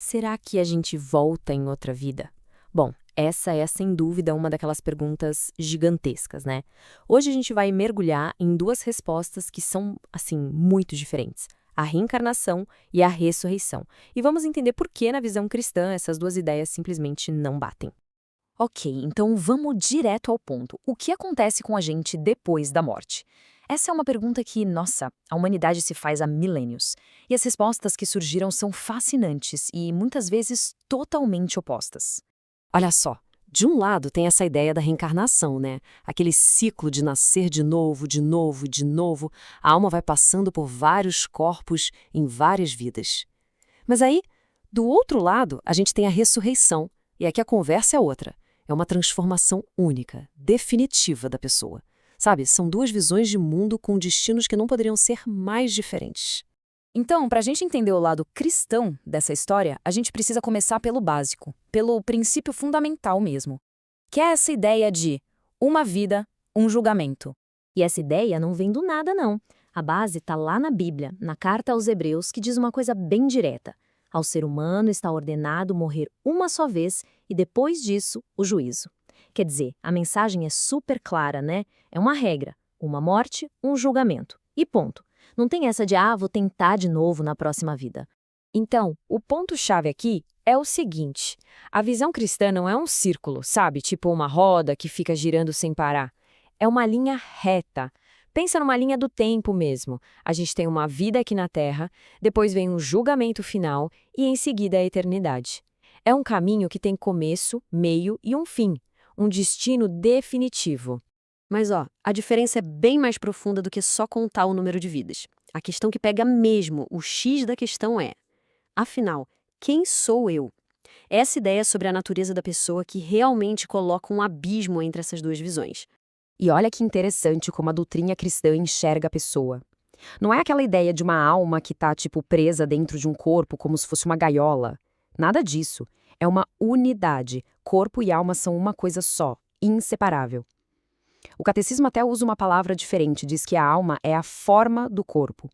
Será que a gente volta em outra vida? Bom, essa é sem dúvida uma daquelas perguntas gigantescas, né? Hoje a gente vai mergulhar em duas respostas que são, assim, muito diferentes: a reencarnação e a ressurreição. E vamos entender por que, na visão cristã, essas duas ideias simplesmente não batem. Ok, então vamos direto ao ponto. O que acontece com a gente depois da morte? Essa é uma pergunta que, nossa, a humanidade se faz há milênios. E as respostas que surgiram são fascinantes e muitas vezes totalmente opostas. Olha só, de um lado tem essa ideia da reencarnação, né? Aquele ciclo de nascer de novo, de novo, de novo. A alma vai passando por vários corpos em várias vidas. Mas aí, do outro lado, a gente tem a ressurreição. E aqui a conversa é outra. É uma transformação única, definitiva da pessoa. Sabe, são duas visões de mundo com destinos que não poderiam ser mais diferentes. Então, para a gente entender o lado cristão dessa história, a gente precisa começar pelo básico, pelo princípio fundamental mesmo, que é essa ideia de uma vida, um julgamento. E essa ideia não vem do nada, não. A base está lá na Bíblia, na Carta aos Hebreus, que diz uma coisa bem direta. Ao ser humano está ordenado morrer uma só vez e depois disso, o juízo. Quer dizer, a mensagem é super clara, né? É uma regra: uma morte, um julgamento. E ponto. Não tem essa de, vou tentar de novo na próxima vida. Então, o ponto-chave aqui é o seguinte: a visão cristã não é um círculo, sabe? Tipo uma roda que fica girando sem parar. É uma linha reta. Pensa numa linha do tempo mesmo. A gente tem uma vida aqui na Terra, depois vem um julgamento final e em seguida a eternidade. É um caminho que tem começo, meio e um fim, um destino definitivo. Mas ó, a diferença é bem mais profunda do que só contar o número de vidas. A questão que pega mesmo, o X da questão é: afinal, quem sou eu? Essa ideia sobre a natureza da pessoa que realmente coloca um abismo entre essas duas visões. E olha que interessante como a doutrina cristã enxerga a pessoa. Não é aquela ideia de uma alma que está, tipo, presa dentro de um corpo como se fosse uma gaiola. Nada disso. É uma unidade. Corpo e alma são uma coisa só, inseparável. O catecismo até usa uma palavra diferente, diz que a alma é a forma do corpo.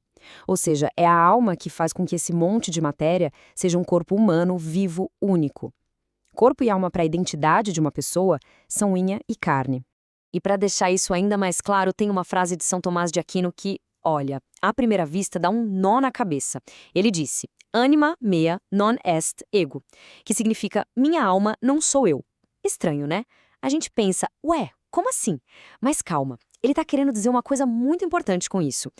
Ou seja, é a alma que faz com que esse monte de matéria seja um corpo humano, vivo, único. Corpo e alma para a identidade de uma pessoa são unha e carne. E para deixar isso ainda mais claro, tem uma frase de São Tomás de Aquino que, olha, à primeira vista dá um nó na cabeça. Ele disse: "Anima mea non est ego", que significa minha alma não sou eu. Estranho, né? A gente pensa, ué, como assim? Mas calma, ele está querendo dizer uma coisa muito importante com isso.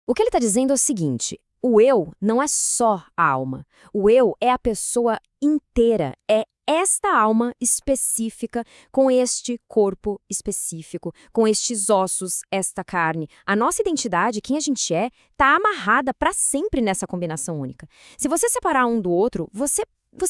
O que ele está dizendo é o seguinte: o eu não é só a alma. O eu é a pessoa inteira, é esta alma específica, com este corpo específico, com estes ossos, esta carne. A nossa identidade, quem a gente é, está amarrada para sempre nessa combinação única. Se você separar um do outro, você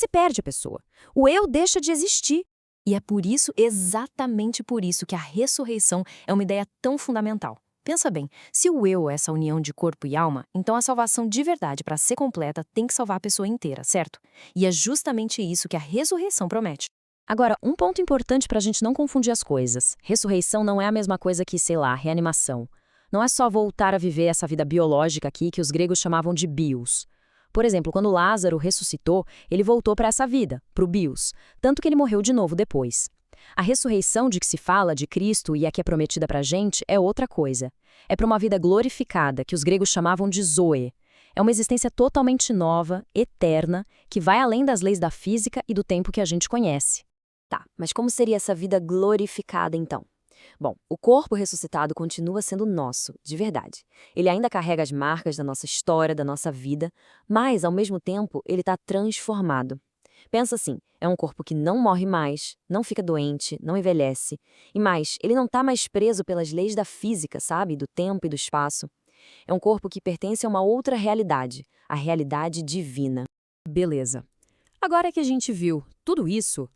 perde a pessoa. O eu deixa de existir. E é por isso, exatamente por isso, que a ressurreição é uma ideia tão fundamental. Pensa bem, se o eu é essa união de corpo e alma, então a salvação de verdade, para ser completa, tem que salvar a pessoa inteira, certo? E é justamente isso que a ressurreição promete. Agora, um ponto importante para a gente não confundir as coisas: ressurreição não é a mesma coisa que, sei lá, reanimação. Não é só voltar a viver essa vida biológica aqui que os gregos chamavam de bios. Por exemplo, quando Lázaro ressuscitou, ele voltou para essa vida, para o bios, tanto que ele morreu de novo depois. A ressurreição de que se fala de Cristo e a que é prometida para a gente é outra coisa. É para uma vida glorificada, que os gregos chamavam de zoe. É uma existência totalmente nova, eterna, que vai além das leis da física e do tempo que a gente conhece. Tá, mas como seria essa vida glorificada então? Bom, o corpo ressuscitado continua sendo nosso, de verdade. Ele ainda carrega as marcas da nossa história, da nossa vida, mas, ao mesmo tempo, ele está transformado. Pensa assim, é um corpo que não morre mais, não fica doente, não envelhece. E mais, ele não está mais preso pelas leis da física, sabe? Do tempo e do espaço. É um corpo que pertence a uma outra realidade, a realidade divina. Beleza. Agora que a gente viu tudo isso,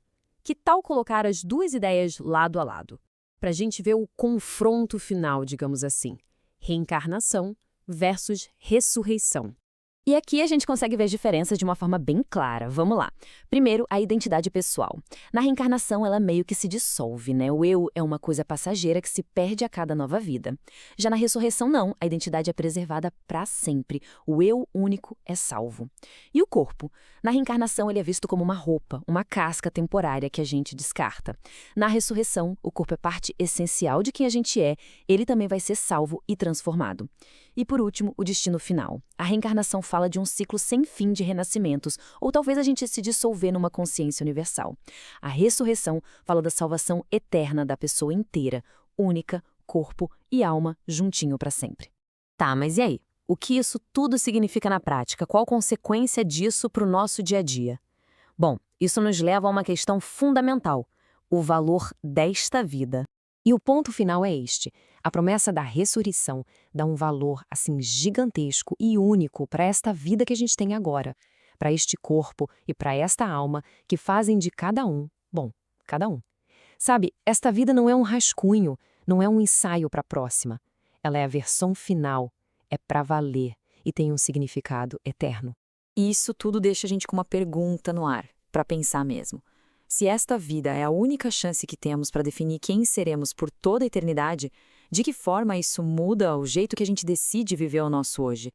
que tal colocar as duas ideias lado a lado? Para a gente ver o confronto final, digamos assim: reencarnação versus ressurreição. E aqui a gente consegue ver as diferenças de uma forma bem clara. Vamos lá. Primeiro, a identidade pessoal. Na reencarnação, ela meio que se dissolve, né? O eu é uma coisa passageira que se perde a cada nova vida. Já na ressurreição, não. A identidade é preservada para sempre. O eu único é salvo. E o corpo? Na reencarnação, ele é visto como uma roupa, uma casca temporária que a gente descarta. Na ressurreição, o corpo é parte essencial de quem a gente é. Ele também vai ser salvo e transformado. E por último, o destino final. A reencarnação fala de um ciclo sem fim de renascimentos, ou talvez a gente se dissolver numa consciência universal. A ressurreição fala da salvação eterna da pessoa inteira, única, corpo e alma juntinho para sempre. Tá, mas e aí? O que isso tudo significa na prática? Qual consequência disso para o nosso dia a dia? Bom, isso nos leva a uma questão fundamental: o valor desta vida. E o ponto final é este: a promessa da ressurreição dá um valor assim gigantesco e único para esta vida que a gente tem agora, para este corpo e para esta alma que fazem de cada um, bom, cada um. Sabe, esta vida não é um rascunho, não é um ensaio para a próxima. Ela é a versão final, é para valer e tem um significado eterno. E isso tudo deixa a gente com uma pergunta no ar, para pensar mesmo. Se esta vida é a única chance que temos para definir quem seremos por toda a eternidade, de que forma isso muda o jeito que a gente decide viver o nosso hoje?